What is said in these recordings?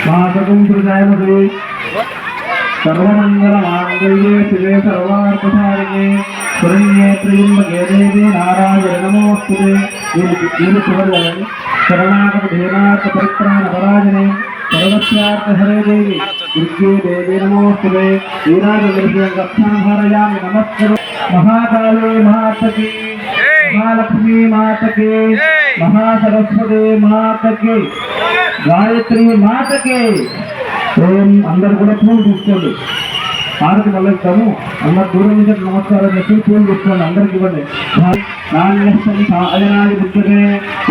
मातकं प्रजायमते सर्वमङ्गलमाङ्गल्ये शिवे सर्वार्थसारिणे शरण्ये त्र्यम्बके देवी नारायणे नमोस्तुते ये शिवराजने शरणागत परित्राणपराजने सर्वस्यार्थहरे देवी दुर्गे देवी नमोस्तुते वीराजदर्शनं गच्छामि नमस्करो महाकाले मातकी महालक्ष्मी मातके महासरस्वती मातके गायत्री मातके ఓం అందరు కూడా పూలు తీసుకోండి ఆరతి మళ్ళీ అందరు దూరం నుంచి నమస్కారం చేసి పూలు తీసుకోండి అందరికి ఇవ్వండి నాణ్యస్థం సాధనాది బుద్ధే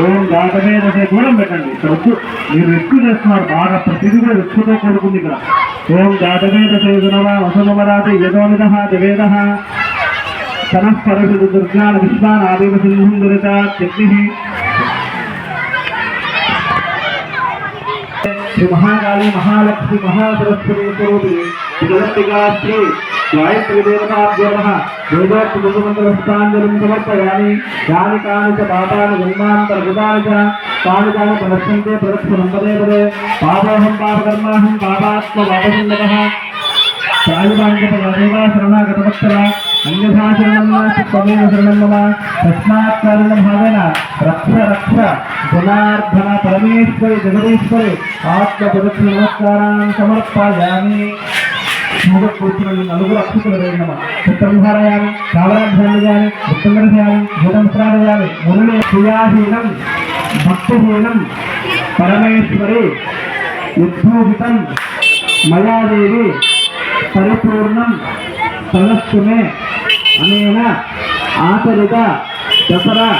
ఓం దాటమే దశ దూరం పెట్టండి ఇక్కడ వచ్చు మీరు ఎక్కువ చేస్తున్నారు బాగా ప్రతిదీ కూడా ఎక్కువతో కూడుకుంది ఇక్కడ ఓం దాటమే దశ యునవా వసమరాతి యదోనిద దివేద తనఃపరషు దుర్గాన విశ్వాన్ ఆదేవ సింధుం దురిత శక్తి श्री महाकाली महालक्ष्मी महासरस्वती स्वरूपी जगत्पिका श्री गायत्री देवताभ्यो नमः वेदोक्त गुरुमन्त्रपुष्पाञ्जलिं समर्पयामि यानि कानि च पापानि जन्मान्तर्गतानि च तानि तानि प्रदर्शन्ते प्रदक्षिणं पदे पदे पापोऽहं पापकर्माहं पापात्मपापसंगतः प्रायुपाञ्चपदेव शरणागतवत्सला अन्यथा शरणं नास्ति त्वमेव शरणं मम तस्मात् कारणभावेन रक्ष रक्ष जनार्दन परमेश्वरि जगदीश्वरि आत्मप्रदक्षिण नमस्कारान् समर्पयामि కూర్చుని నలుగురు అక్షతులు వేయడమా చిత్రం ధారయామి కావరాధ్యాన్ని ఉత్తంగరయామి భూతంస్రాడయామి మురళి క్రియాహీనం భక్తిహీనం పరమేశ్వరి ఉద్భూషితం మయాదేవి పరిపూర్ణం తనస్సుమే అనేన ఆచరిత దసరా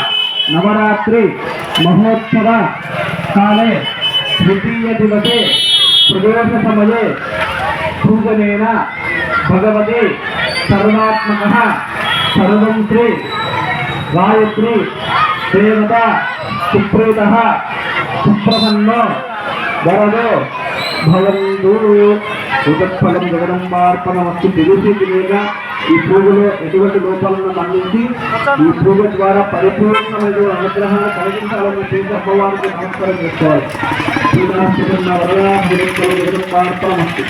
నవరాత్రి మహోత్సవ కాలే ద్వితీయ దివసే ప్రదోష సమయే పూజనేన భగవతి సర్వాత్మకః సర్వం శ్రీ గాయత్రి దేవత సుప్రీతః సుప్రసన్నో వరదో భవంతు ఉదత్ఫలం జగదంబార్పణమస్తు తెలియగా ఈ పూజలో ఎటువంటి లోపాలను మన్నించి ఈ పూజ ద్వారా పరిపూర్ణమైన అనుగ్రహాన్ని కలిగించాలని చేసే అమ్మవారికి నమస్కారం చేసుకోవాలి. జగదంబార్పణమస్తు.